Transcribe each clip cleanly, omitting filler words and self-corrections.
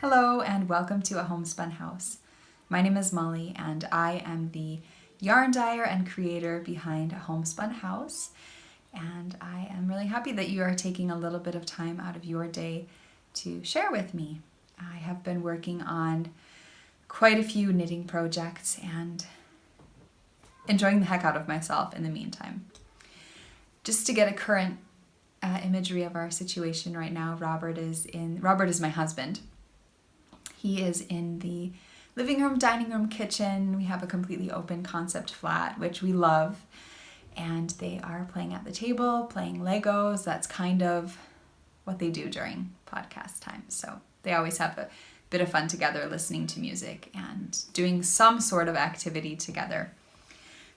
Hello and welcome to A Homespun House. My name is Molly and I am the yarn dyer and creator behind A Homespun House, and I am really happy that you are taking a little bit of time out of your day to share with me. I have been working on quite a few knitting projects and enjoying the heck out of myself in the meantime. Just to get a current imagery of our situation right now, Robert is my husband. He is in the living room, dining room, kitchen. We have a completely open concept flat, which we love. And they are playing at the table, playing Legos. That's kind of what they do during podcast time. So they always have a bit of fun together, listening to music and doing some sort of activity together.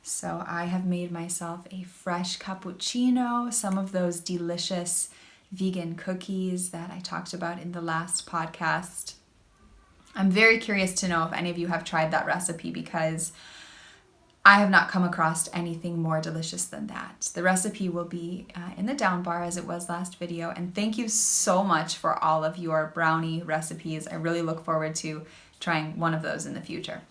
So I have made myself a fresh cappuccino, some of those delicious vegan cookies that I talked about in the last podcast. I'm very curious to know if any of you have tried that recipe because I have not come across anything more delicious than that. The recipe will be in the down bar as it was last video. And thank you so much for all of your brownie recipes. I really look forward to trying one of those in the future.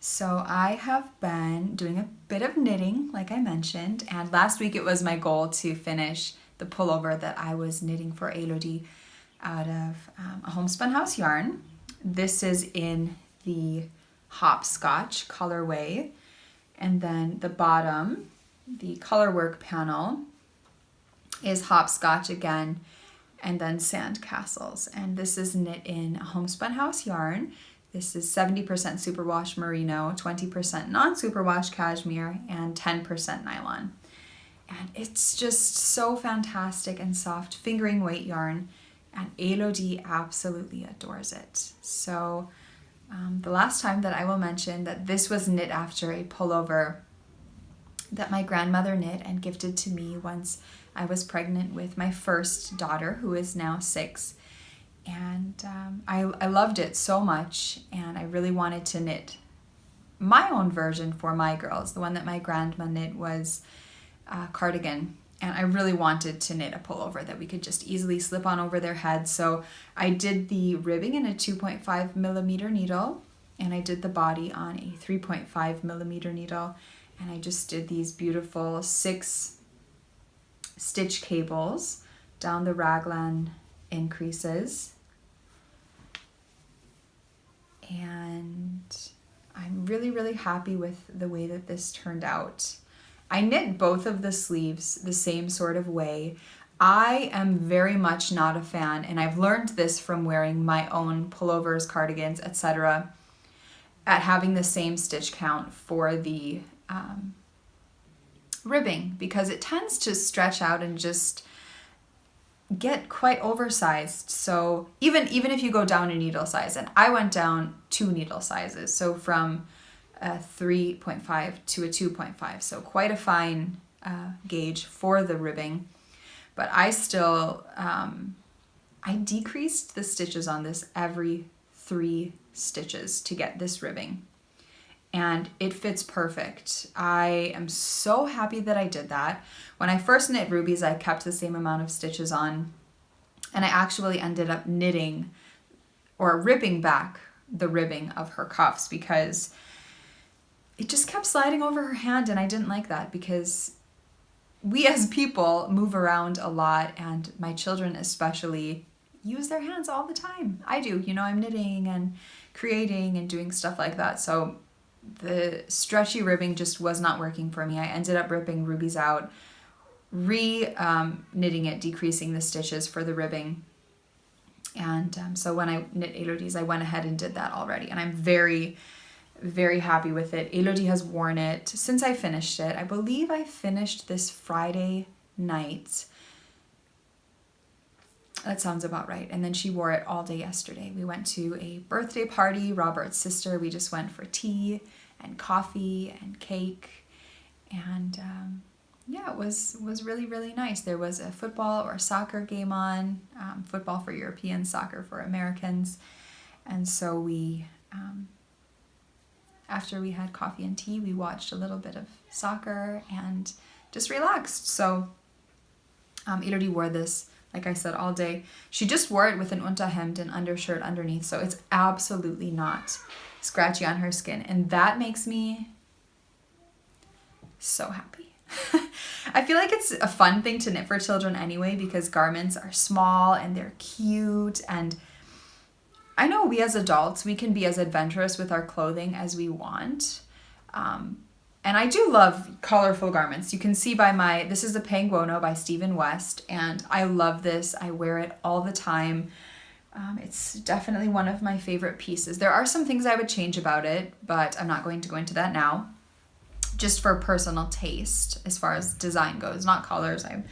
So I have been doing a bit of knitting, like I mentioned. And last week it was my goal to finish the pullover that I was knitting for Elodie out of a Homespun House yarn. This is in the Hopscotch colorway, and then the bottom, the colorwork panel, is Hopscotch again, and then Sandcastles. And this is knit in a Homespun House yarn. This is 70% superwash merino, 20% non-superwash cashmere, and 10% nylon. And it's just so fantastic and soft, fingering weight yarn. And Elodie absolutely adores it. So the last time that I will mention that this was knit after a pullover that my grandmother knit and gifted to me once I was pregnant with my first daughter, who is now 6. And I loved it so much, and I really wanted to knit my own version for my girls. The one that my grandma knit was a cardigan. And I really wanted to knit a pullover that we could just easily slip on over their heads. So I did the ribbing in a 2.5 millimeter needle, and I did the body on a 3.5 millimeter needle. And I just did these beautiful 6 stitch cables down the raglan increases. And I'm really, really happy with the way that this turned out. I knit both of the sleeves the same sort of way. I am very much not a fan, and I've learned this from wearing my own pullovers, cardigans, etc., at having the same stitch count for the ribbing, because it tends to stretch out and just get quite oversized. So even if you go down a needle size, and I went down 2 needle sizes, so from a 3.5 to a 2.5, so quite a fine gauge for the ribbing. But I still, I decreased the stitches on this every 3 stitches to get this ribbing. And it fits perfect. I am so happy that I did that. When I first knit Ruby's, I kept the same amount of stitches on, and I actually ended up knitting or ripping back the ribbing of her cuffs because it just kept sliding over her hand, and I didn't like that because we as people move around a lot, and my children especially use their hands all the time. I do, I'm knitting and creating and doing stuff like that. So the stretchy ribbing just was not working for me. I ended up ripping Ruby's out, knitting it, decreasing the stitches for the ribbing. And so when I knit Elodie's, I went ahead and did that already, and I'm very, very happy with it. Elodie has worn it since I finished it. I believe I finished this Friday night. That sounds about right. And then she wore it all day yesterday. We went to a birthday party, Robert's sister. We just went for tea and coffee and cake. And it was really, really nice. There was a football or soccer game on, football for Europeans, soccer for Americans. And so we after we had coffee and tea, we watched a little bit of soccer and just relaxed. So Elodie wore this like I said, all day. She just wore it with an Unterhemd and undershirt underneath, so it's absolutely not scratchy on her skin. And that makes me so happy. I feel like it's a fun thing to knit for children anyway, because garments are small and they're cute. And I know we as adults, we can be as adventurous with our clothing as we want. And I do love colorful garments. You can see by this is the Panguono by Stephen West, and I love this. I wear it all the time. It's definitely one of my favorite pieces. There are some things I would change about it, but I'm not going to go into that now. Just for personal taste as far as design goes, not colors. I'm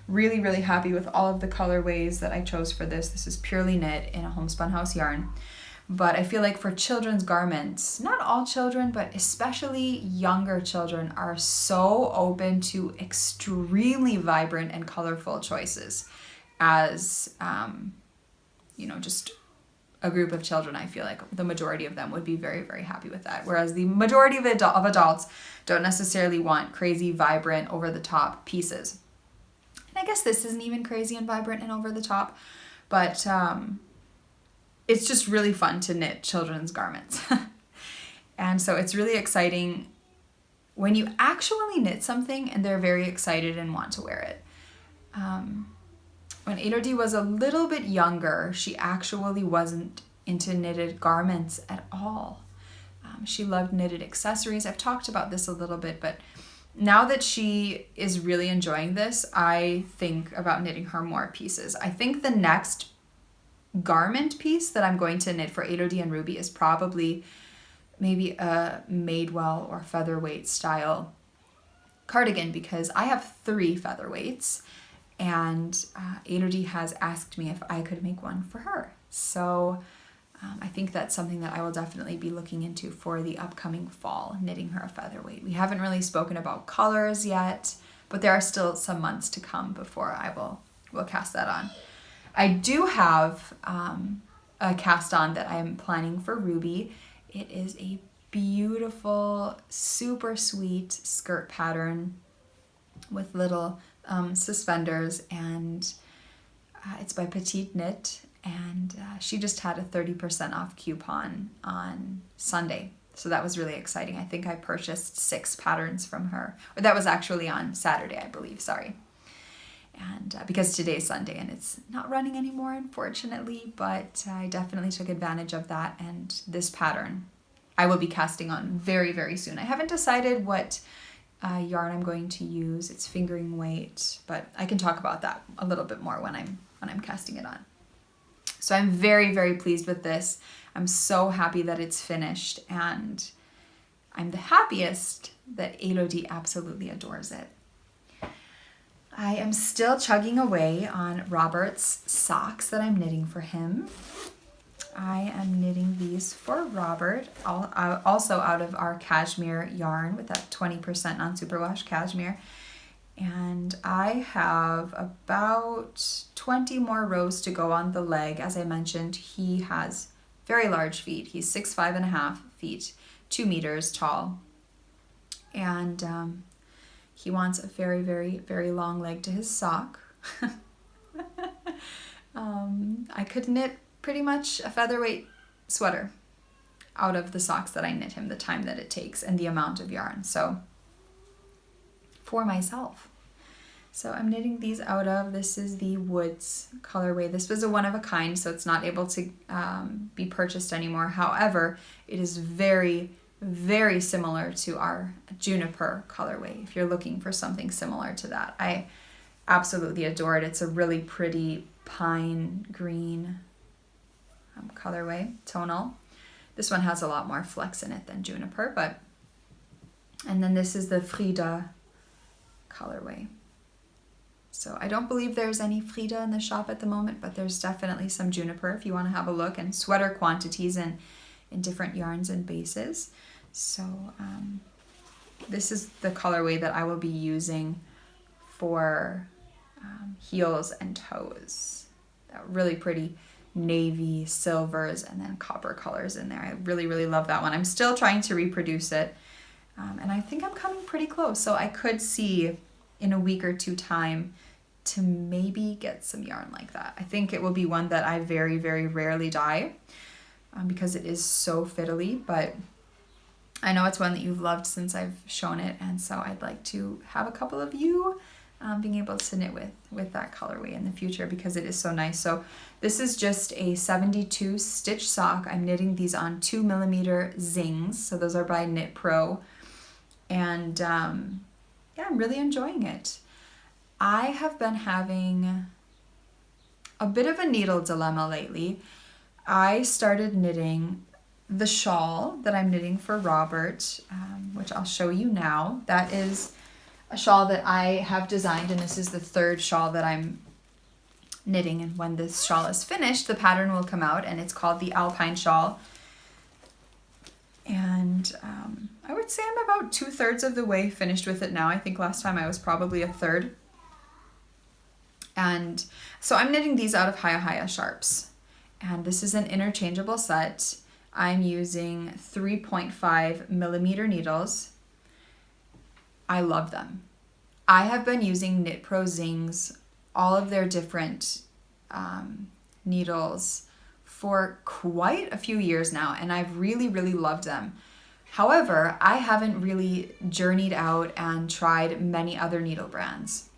really, really happy with all of the colorways that I chose for this. This is purely knit in a Homespun House yarn. But I feel like for children's garments, not all children, but especially younger children are so open to extremely vibrant and colorful choices as, just a group of children. I feel like the majority of them would be very, very happy with that. Whereas the majority of adults don't necessarily want crazy, vibrant, over-the-top pieces. And I guess this isn't even crazy and vibrant and over-the-top, but it's just really fun to knit children's garments. And so it's really exciting when you actually knit something and they're very excited and want to wear it. When Elodie was a little bit younger, she actually wasn't into knitted garments at all. She loved knitted accessories. I've talked about this a little bit, but now that she is really enjoying this, I think about knitting her more pieces. I think the next garment piece that I'm going to knit for Elodie and Ruby is probably maybe a Madewell or featherweight style cardigan, because I have 3 featherweights, and Elodie has asked me if I could make one for her. So I think that's something that I will definitely be looking into for the upcoming fall, knitting her a featherweight. We haven't really spoken about colors yet, but there are still some months to come before I will cast that on. I do have a cast on that I am planning for Ruby. It is a beautiful, super sweet skirt pattern with little suspenders, and it's by Petite Knit, and she just had a 30% off coupon on Sunday. So that was really exciting. I think I purchased 6 patterns from her. Or that was actually on Saturday, I believe, sorry. And because today's Sunday and it's not running anymore, unfortunately, but I definitely took advantage of that. And this pattern I will be casting on very, very soon. I haven't decided what yarn I'm going to use. It's fingering weight, but I can talk about that a little bit more when I'm casting it on. So I'm very, very pleased with this. I'm so happy that it's finished, and I'm the happiest that Elodie absolutely adores it. I am still chugging away on Robert's socks that I'm knitting for him. I am knitting these for Robert, also out of our cashmere yarn with that 20% non-superwash cashmere. And I have about 20 more rows to go on the leg. As I mentioned, he has very large feet. He's 6'5.5" feet, 2 meters tall. And he wants a very, very, very long leg to his sock. I could knit pretty much a featherweight sweater out of the socks that I knit him, the time that it takes and the amount of yarn. So for myself. So I'm knitting these out of, this is the Woods colorway. This was a one of a kind, so it's not able to be purchased anymore. However, it is very, very similar to our Juniper colorway, if you're looking for something similar to that. I absolutely adore it. It's a really pretty pine green colorway, tonal. This one has a lot more flex in it than Juniper, but, and then this is the Frida colorway. So I don't believe there's any Frida in the shop at the moment, but there's definitely some Juniper if you want to have a look, and sweater quantities in different yarns and bases. So this is the colorway that I will be using for heels and toes. That really pretty navy, silvers, and then copper colors in there. I really, really love that one. I'm still trying to reproduce it, and I think I'm coming pretty close. So I could see in a week or two time to maybe get some yarn like that. I think it will be one that I very, very rarely dye because it is so fiddly, but I know it's one that you've loved since I've shown it, and so I'd like to have a couple of you being able to knit with that colorway in the future because it is so nice. So this is just a 72 stitch sock. I'm knitting these on 2mm zings, so those are by Knit Pro, and yeah, I'm really enjoying it. I have been having a bit of a needle dilemma lately. I started knitting the shawl that I'm knitting for Robert, which I'll show you now. That is a shawl that I have designed, and this is the third shawl that I'm knitting, and when this shawl is finished, the pattern will come out, and it's called the Alpine Shawl. And I would say I'm about 2/3 of the way finished with it now. I think last time I was probably a third. And so I'm knitting these out of Haya Sharps, and this is an interchangeable set. I'm using 3.5mm needles. I love them. I have been using Knit Pro Zings, all of their different needles, for quite a few years now, and I've really, really loved them. However, I haven't really journeyed out and tried many other needle brands.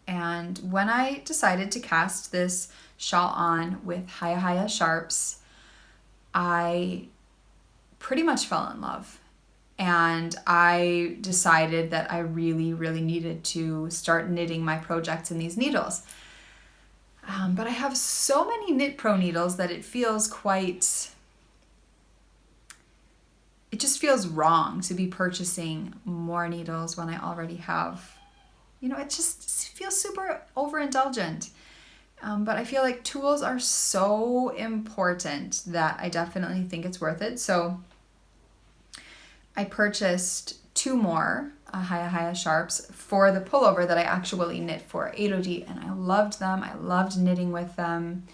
And when I decided to cast this shawl on with Haya Sharps, I pretty much fell in love. And I decided that I really, really needed to start knitting my projects in these needles. But I have so many Knit Pro needles that it just feels wrong to be purchasing more needles when I already have, it just feels super overindulgent. But I feel like tools are so important that I definitely think it's worth it. So I purchased 2 more Haya Sharps for the pullover that I actually knit for Adodi, and I loved them. I loved knitting with them.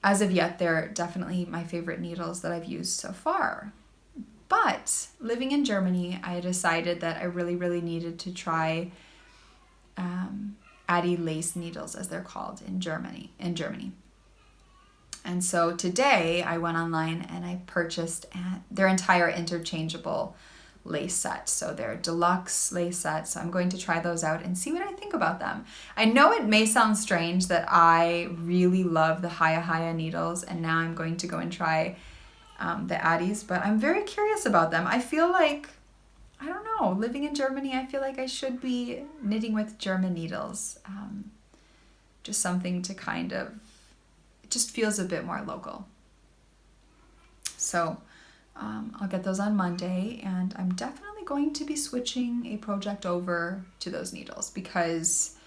As of yet, they're definitely my favorite needles that I've used so far. But living in Germany, I decided that I really, really needed to try Addi lace needles, as they're called in Germany. And so today I went online and I purchased their entire interchangeable lace set. So they're deluxe lace sets. So I'm going to try those out and see what I think about them. I know it may sound strange that I really love the Haya needles, and now I'm going to go and try the Addis, but I'm very curious about them. I feel like, I don't know, living in Germany, I feel like I should be knitting with German needles. Just something to it just feels a bit more local. So I'll get those on Monday, and I'm definitely going to be switching a project over to those needles because,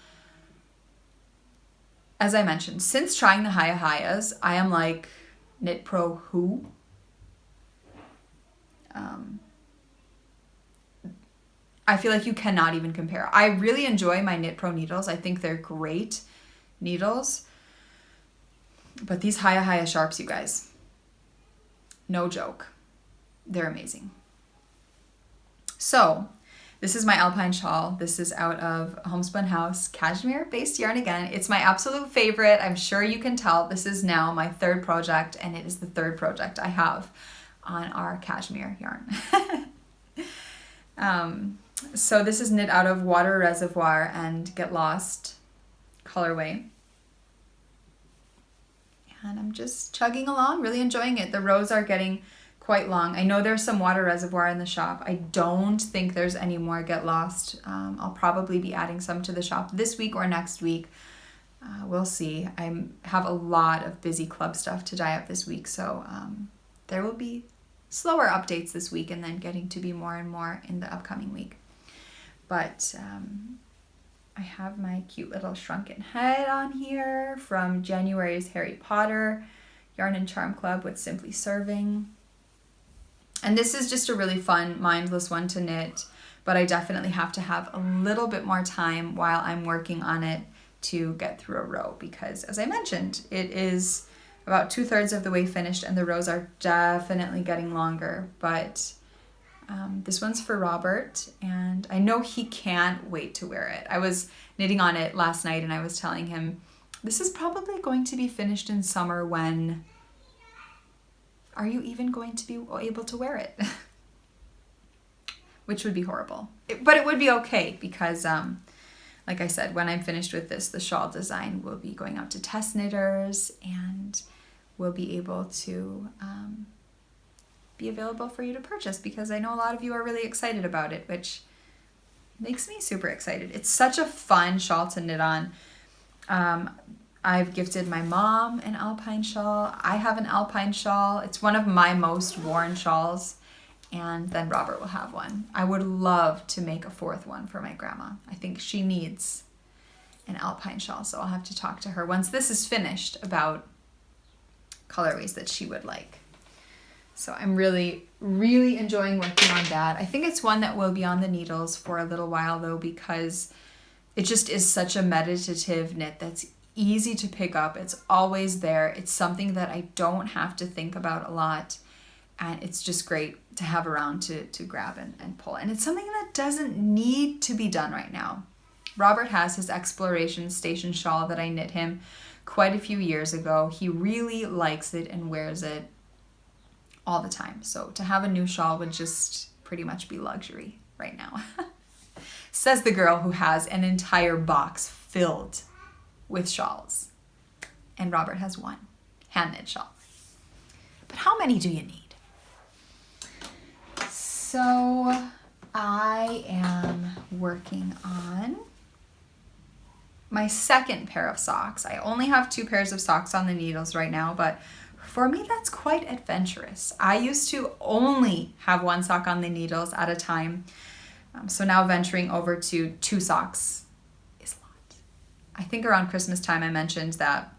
as I mentioned, since trying the Hayas, I am like, Knit Pro who? I feel like you cannot even compare. I really enjoy my Knit Pro needles. I think they're great needles. But these Haya Sharps, you guys, no joke. They're amazing. So this is my Alpine Shawl. This is out of Homespun House, cashmere-based yarn again. It's my absolute favorite. I'm sure you can tell. This is now my 3rd project, and it is the 3rd project I have on our cashmere yarn. So this is knit out of Water Reservoir and Get Lost colorway. And I'm just chugging along, really enjoying it. The rows are getting quite long. I know there's some Water Reservoir in the shop. I don't think there's any more Get Lost. I'll probably be adding some to the shop this week or next week. We'll see. I have a lot of busy club stuff to dye up this week, so there will be slower updates this week and then getting to be more and more in the upcoming week. But I have my cute little shrunken head on here from January's Harry Potter Yarn and Charm Club with Simply Serving. And this is just a really fun, mindless one to knit, but I definitely have to have a little bit more time while I'm working on it to get through a row because, as I mentioned, it is about 2/3 of the way finished and the rows are definitely getting longer, but This one's for Robert, and I know he can't wait to wear it. I was knitting on it last night and I was telling him, this is probably going to be finished in summer. When are you even going to be able to wear it? Which would be horrible. But it would be okay because, like I said, when I'm finished with this, the shawl design will be going out to test knitters and will be able to be available for you to purchase, because I know a lot of you are really excited about it, which makes me super excited. It's such a fun shawl to knit on. I've gifted my mom an Alpine shawl. I have an Alpine shawl. It's one of my most worn shawls. And then Robert will have one. I would love to make a fourth one for my grandma. I think she needs an Alpine shawl, so I'll have to talk to her once this is finished about colorways that she would like. So I'm really, really enjoying working on that. I think it's one that will be on the needles for a little while though, because it just is such a meditative knit that's easy to pick up. It's always there. It's something that I don't have to think about a lot. And it's just great to have around to grab and pull. And it's something that doesn't need to be done right now. Robert has his Exploration Station shawl that I knit him quite a few years ago. He really likes it and wears it all the time. So to have a new shawl would just pretty much be luxury right now. Says the girl who has an entire box filled with shawls. And Robert has one hand knit shawl. But how many do you need? So I am working on my second pair of socks. I only have 2 pairs of socks on the needles right now, but for me that's quite adventurous. I used to only have 1 sock on the needles at a time. So now venturing over to 2 socks is a lot. I think around Christmas time I mentioned that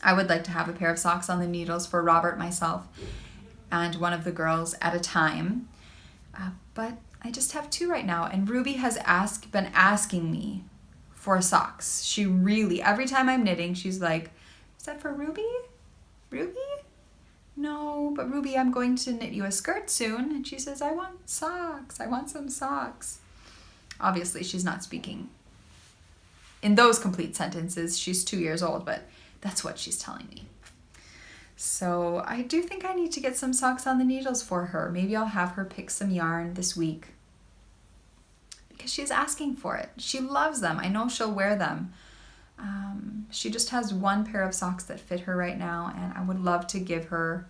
I would like to have a pair of socks on the needles for Robert, myself, and one of the girls at a time. But I just have 2 right now, and Ruby has been asking me for socks. She really, every time I'm knitting, she's like, is that for Ruby? Ruby? No, but Ruby, I'm going to knit you a skirt soon. And she says, I want socks. I want some socks. Obviously, she's not speaking in those complete sentences. She's 2 years old, but that's what she's telling me. So I do think I need to get some socks on the needles for her. Maybe I'll have her pick some yarn this week because she's asking for it. She loves them. I know she'll wear them. She just has 1 pair of socks that fit her right now, and I would love to give her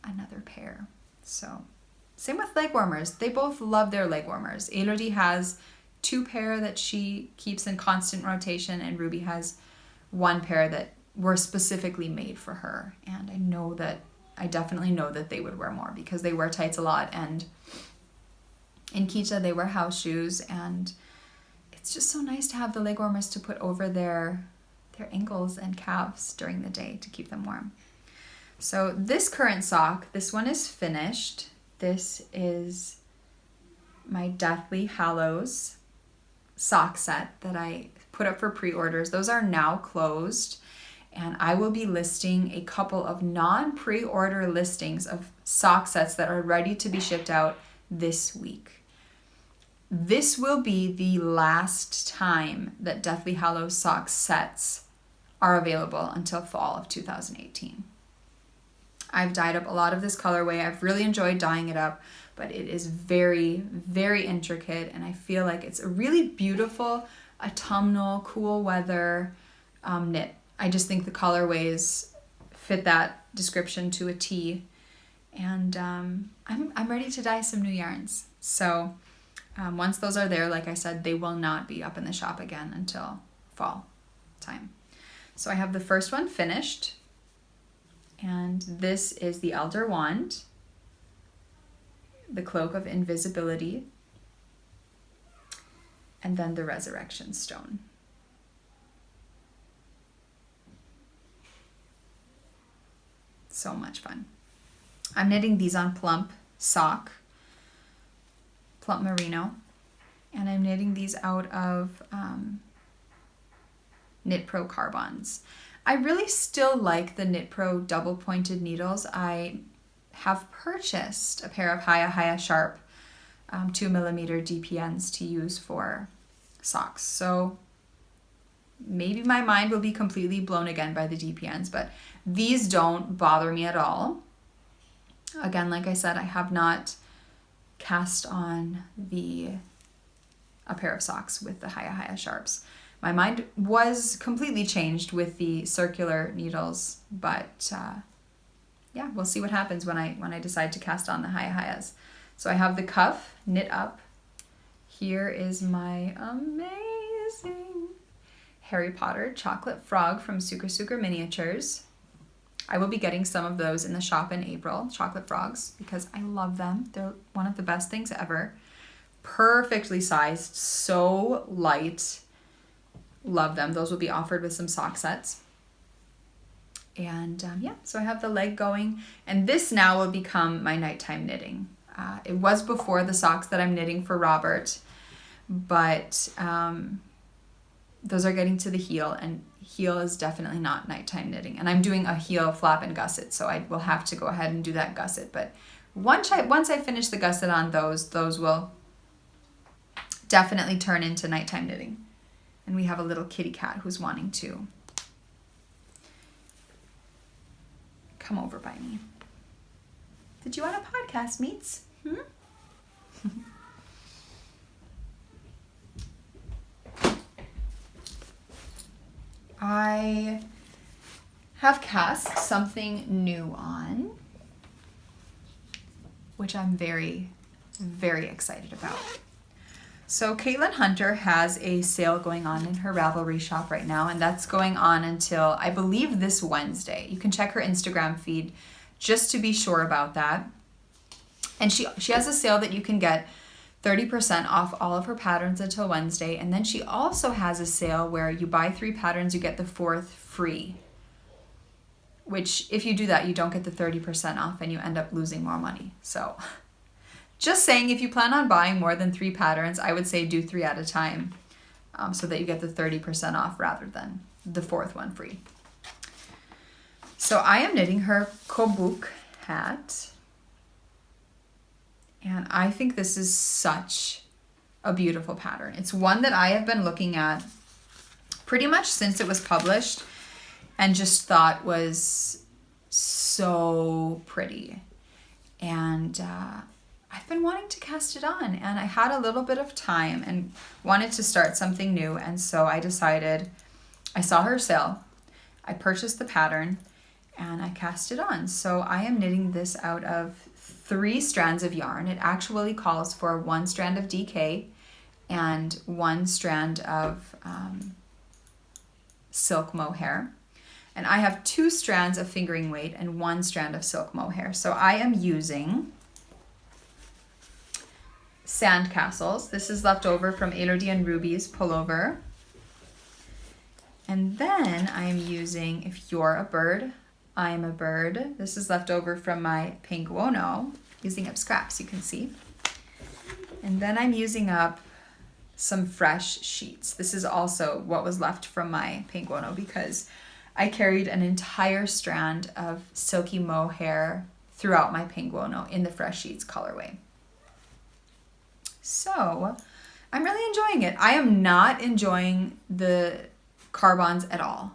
another pair. So same with leg warmers. They both love their leg warmers. Elodie has 2 pair that she keeps in constant rotation, and Ruby has 1 pair that were specifically made for her. And I definitely know that they would wear more because they wear tights a lot, and in Kita they wear house shoes, and it's just so nice to have the leg warmers to put over their ankles and calves during the day to keep them warm. So this current sock, this one is finished. This is my Deathly Hallows sock set that I put up for pre-orders. Those are now closed. And I will be listing a couple of non-pre-order listings of sock sets that are ready to be shipped out this week. This will be the last time that Deathly Hallows sock sets are available until fall of 2018. I've dyed up a lot of this colorway. I've really enjoyed dyeing it up, but it is very, very intricate, and I feel like it's a really beautiful autumnal, cool weather knit. I just think the colorways fit that description to a T, and I'm ready to dye some new yarns. So once those are there, like I said, they will not be up in the shop again until fall time. So I have the first one finished, and this is the Elder Wand, the Cloak of Invisibility, and then the Resurrection Stone. So much fun. I'm knitting these on Plump Sock, Plump Merino, and I'm knitting these out of Knit Pro Carbons. I really still like the Knit Pro double pointed needles. I have purchased a pair of Haya Sharp 2mm DPNs to use for socks. So maybe my mind will be completely blown again by the DPNs, but these don't bother me at all. Again, like I said, I have not cast on a pair of socks with the Haya Sharps. My mind was completely changed with the circular needles, but yeah, we'll see what happens when I decide to cast on the Hayas. So I have the cuff knit up. Here is my amazing Harry Potter chocolate frog from Sucre Miniatures. I will be getting some of those in the shop in April, chocolate frogs, because I love them. They're one of the best things ever. Perfectly sized, so light. Love them. Those will be offered with some sock sets. And yeah, so I have the leg going. And this now will become my nighttime knitting. It was before the socks that I'm knitting for Robert, but those are getting to the heel, and heel is definitely not nighttime knitting. And I'm doing a heel flap and gusset, so I will have to go ahead and do that gusset. But once I finish the gusset on those will definitely turn into nighttime knitting. And we have a little kitty cat who's wanting to come over by me. Did you want a podcast, Meets? I have cast something new on, which I'm very, very excited about. So Caitlin Hunter has a sale going on in her Ravelry shop right now, and that's going on until, I believe, this Wednesday. You can check her Instagram feed just to be sure about that. And she has a sale that you can get 30% off all of her patterns until Wednesday. And then she also has a sale where you buy 3 patterns, you get the 4th free. Which, if you do that, you don't get the 30% off and you end up losing more money. So just saying, if you plan on buying more than 3 patterns, I would say do 3 at a time so that you get the 30% off rather than the 4th one free. So I am knitting her Kobuk Hat. And I think this is such a beautiful pattern. It's one that I have been looking at pretty much since it was published and just thought was so pretty. And I've been wanting to cast it on, and I had a little bit of time and wanted to start something new. And so I decided, I saw her sale, I purchased the pattern, and I cast it on. So I am knitting this out of 3 strands of yarn. It actually calls for 1 strand of DK and 1 strand of silk mohair. And I have 2 strands of fingering weight and 1 strand of silk mohair. So I am using Sandcastles. This is left over from Elodie and Ruby's pullover. And then I'm using If You're a Bird, I'm a Bird. This is left over from my Penguono, using up scraps, you can see. And then I'm using up some fresh sheets. This is also what was left from my Penguono because I carried an entire strand of silky mohair throughout my Penguono in the fresh sheets colorway. So I'm really enjoying it. I am not enjoying the carbons at all.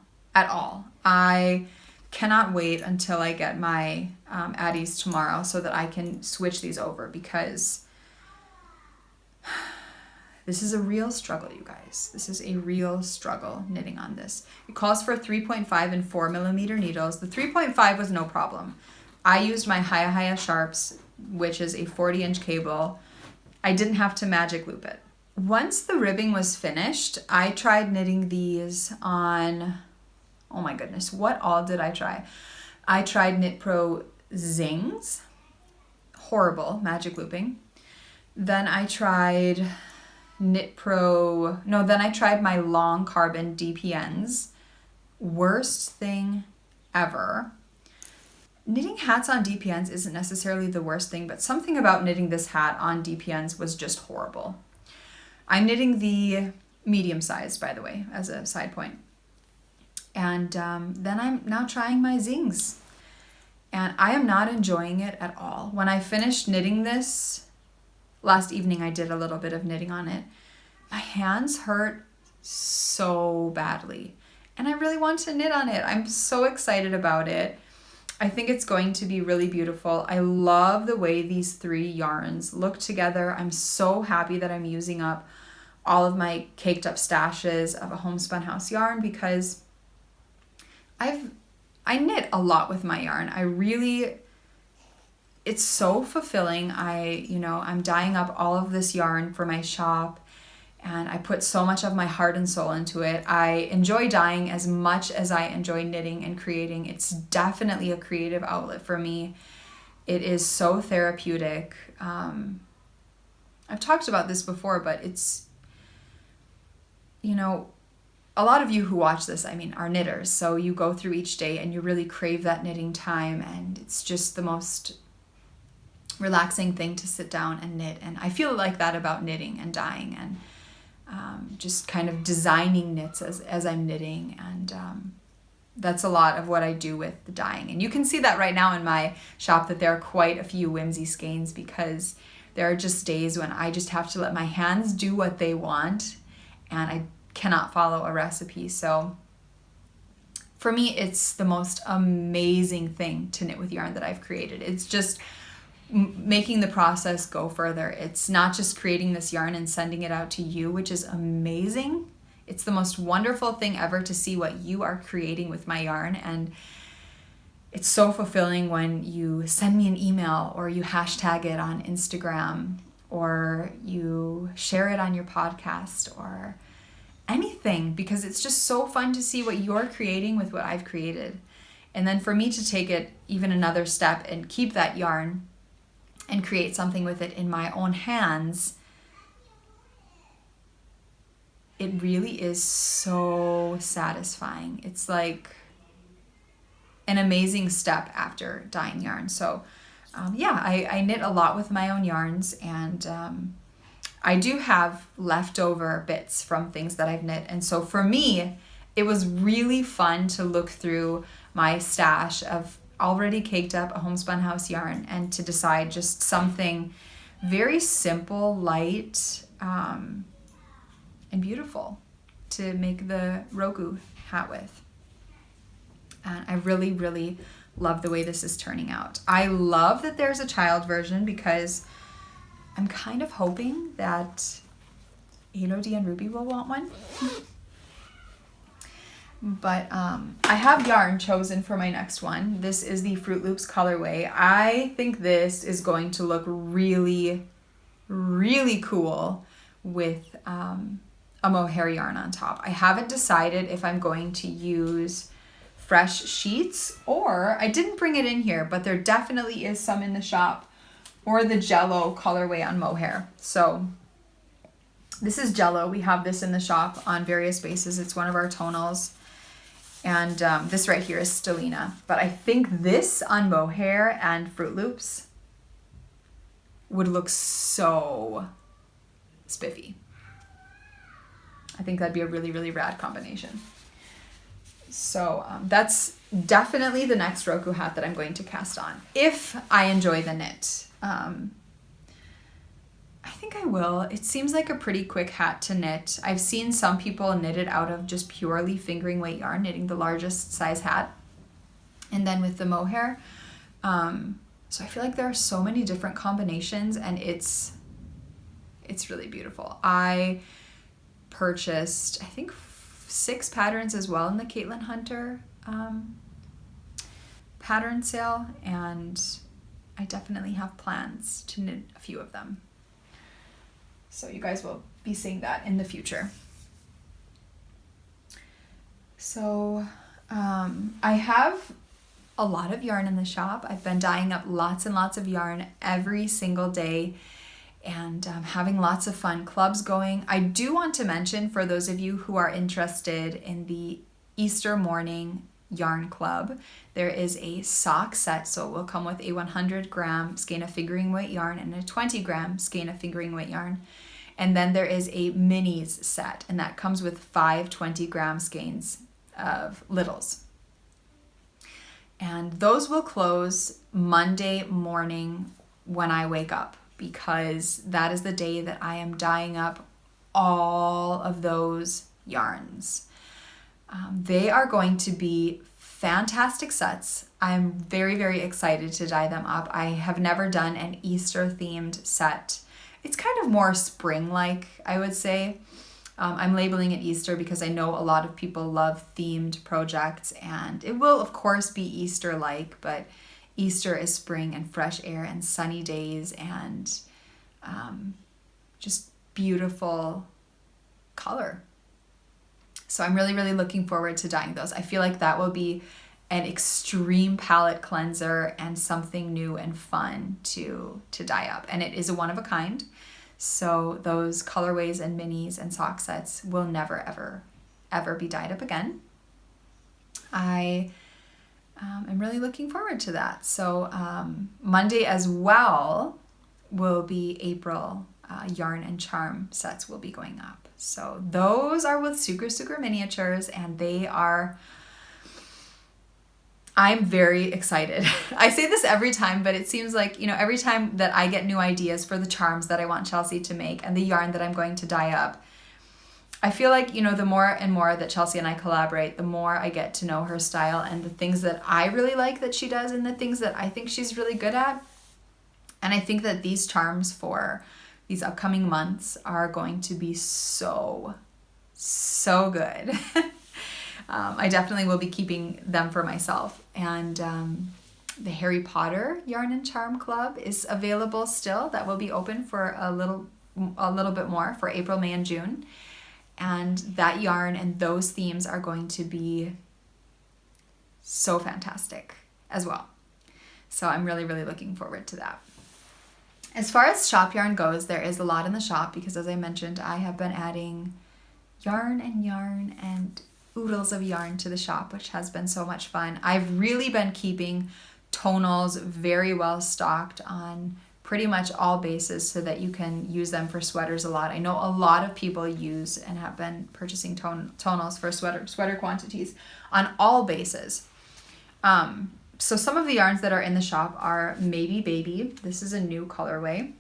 I cannot wait until I get my Addies tomorrow so that I can switch these over because this is a real struggle, you guys. This is a real struggle knitting on this. It calls for 3.5 and 4mm needles. The 3.5 was no problem. I used my Haya Sharps, which is a 40-inch cable. I didn't have to magic loop it. Once the ribbing was finished, I tried knitting these on, oh my goodness, what all did I try? I tried Knit Pro Zings, horrible magic looping. Then I tried then I tried my long carbon DPNs, worst thing ever. Knitting hats on DPNs isn't necessarily the worst thing, but something about knitting this hat on DPNs was just horrible. I'm knitting the medium sized, by the way, as a side point. And then I'm now trying my Zings. And I am not enjoying it at all. When I finished knitting this, last evening I did a little bit of knitting on it. My hands hurt so badly. And I really want to knit on it. I'm so excited about it. I think it's going to be really beautiful. I love the way these 3 yarns look together. I'm so happy that I'm using up all of my caked up stashes of a Homespun House yarn because I knit a lot with my yarn. It's so fulfilling. I'm dyeing up all of this yarn for my shop, and I put so much of my heart and soul into it. I enjoy dyeing as much as I enjoy knitting and creating. It's definitely a creative outlet for me. It is so therapeutic. I've talked about this before, but it's, a lot of you who watch this, are knitters. So you go through each day and you really crave that knitting time, and it's just the most relaxing thing to sit down and knit. And I feel like that about knitting and dyeing and just kind of designing knits as I'm knitting. And that's a lot of what I do with the dyeing. And you can see that right now in my shop that there are quite a few whimsy skeins because there are just days when I just have to let my hands do what they want and I cannot follow a recipe. So for me, it's the most amazing thing to knit with yarn that I've created. It's just making the process go further. It's not just creating this yarn and sending it out to you, which is amazing. It's the most wonderful thing ever to see what you are creating with my yarn. And it's so fulfilling when you send me an email or you hashtag it on Instagram or you share it on your podcast or anything, because it's just so fun to see what you're creating with what I've created. And then for me to take it even another step and keep that yarn and create something with it in my own hands, it really is so satisfying. It's like an amazing step after dyeing yarn. So I knit a lot with my own yarns, and I do have leftover bits from things that I've knit. And so for me, it was really fun to look through my stash of already caked up a Homespun House yarn and to decide just something very simple, light, and beautiful to make the Roku hat with. And I really, really love the way this is turning out. I love that there's a child version because I'm kind of hoping that Elodie and Ruby will want one. But I have yarn chosen for my next one. This is the Fruit Loops colorway. I think this is going to look really, really cool with a mohair yarn on top. I haven't decided if I'm going to use fresh sheets or I didn't bring it in here, but there definitely is some in the shop, or the Jello colorway on mohair. So this is Jello. We have this in the shop on various bases. It's one of our tonals. And this right here is Stellina. But I think this on mohair and Fruit Loops would look so spiffy. I think that'd be a really, really rad combination. So that's definitely the next Roku hat that I'm going to cast on, if I enjoy the knit. I think I will. It seems like a pretty quick hat to knit. I've seen some people knit it out of just purely fingering weight yarn, knitting the largest size hat, and then with the mohair. So I feel like there are so many different combinations, and it's really beautiful. I purchased, I think, 6 patterns as well in the Caitlin Hunter pattern sale, and I definitely have plans to knit a few of them. So you guys will be seeing that in the future. So I have a lot of yarn in the shop. I've been dyeing up lots and lots of yarn every single day and having lots of fun clubs going. I do want to mention, for those of you who are interested in the Easter morning yarn club, there is a sock set. So it will come with a 100-gram skein of fingering weight yarn and a 20-gram skein of fingering weight yarn. And then there is a minis set, and that comes with 5 20-gram skeins of littles. And those will close Monday morning when I wake up, because that is the day that I am dyeing up all of those yarns. They are going to be fantastic sets. I'm very, very excited to dye them up. I have never done an Easter themed set. It's kind of more spring-like, I would say. I'm labeling it Easter because I know a lot of people love themed projects, and it will of course be Easter-like, but Easter is spring and fresh air and sunny days and just beautiful color. So I'm really, really looking forward to dyeing those. I feel like that will be an extreme palette cleanser and something new and fun to dye up. And it is a one of a kind. So those colorways and minis and sock sets will never, ever, ever be dyed up again. I am really looking forward to that. So Monday as well will be April yarn and charm sets will be going up. So those are with Sucre Miniatures, and I'm very excited. I say this every time, but it seems like, every time that I get new ideas for the charms that I want Chelsea to make and the yarn that I'm going to dye up, I feel like, the more and more that Chelsea and I collaborate, the more I get to know her style and the things that I really like that she does and the things that I think she's really good at. And I think that these charms for these upcoming months are going to be so, so good. I definitely will be keeping them for myself. And the Harry Potter Yarn and Charm Club is available still. That will be open for a little bit more for April, May, and June. And that yarn and those themes are going to be so fantastic as well. So I'm really, really looking forward to that. As far as shop yarn goes, there is a lot in the shop because, as I mentioned, I have been adding yarn and oodles of yarn to the shop, which has been so much fun. I've really been keeping tonals very well stocked on pretty much all bases so that you can use them for sweaters a lot. I know a lot of people use and have been purchasing tonals for sweater quantities on all bases. So some of the yarns that are in the shop are Maybe Baby. This is a new colorway.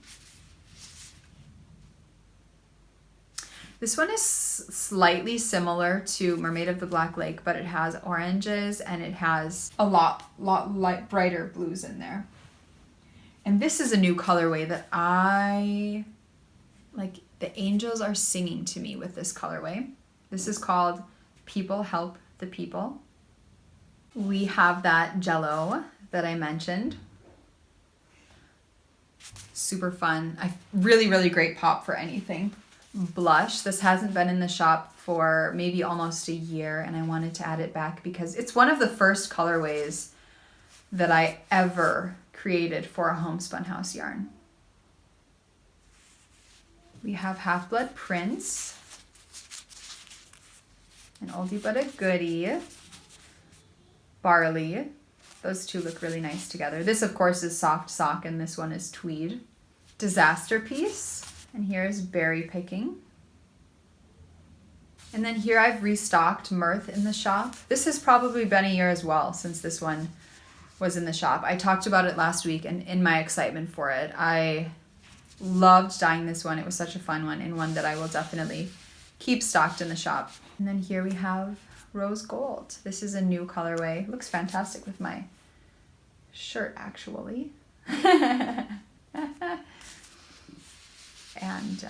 This one is slightly similar to Mermaid of the Black Lake, but it has oranges and it has a lot light, brighter blues in there. And this is a new colorway that I like. The angels are singing to me with this colorway. This is called People Help the People. We have that Jello that I mentioned. Super fun. Really, really great pop for anything. Blush. This hasn't been in the shop for maybe almost a year, and I wanted to add it back because it's one of the first colorways that I ever created for a Homespun House yarn. We have Half Blood Prince, an oldie but a goodie. Barley. Those two look really nice together. This, of course, is soft sock, and this one is tweed. Disaster Piece. And here is Berry Picking. And then here I've restocked Mirth in the shop. This has probably been a year as well since this one was in the shop. I talked about it last week and in my excitement for it. I loved dyeing this one. It was such a fun one and one that I will definitely keep stocked in the shop. And then here we have Rose Gold. This is a new colorway. It looks fantastic with my shirt, actually. And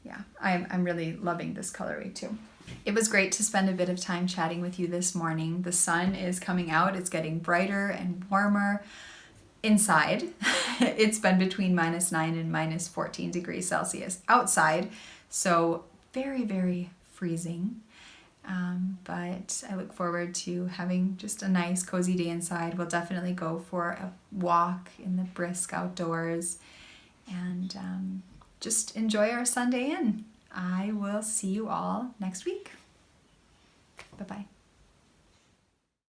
yeah, I'm really loving this colorway too. It was great to spend a bit of time chatting with you this morning. The sun is coming out. It's getting brighter and warmer inside. It's been between -9 and -14 degrees Celsius outside. So very, very freezing. But I look forward to having just a nice cozy day inside. We'll definitely go for a walk in the brisk outdoors and just enjoy our Sunday in. I will see you all next week. Bye-bye.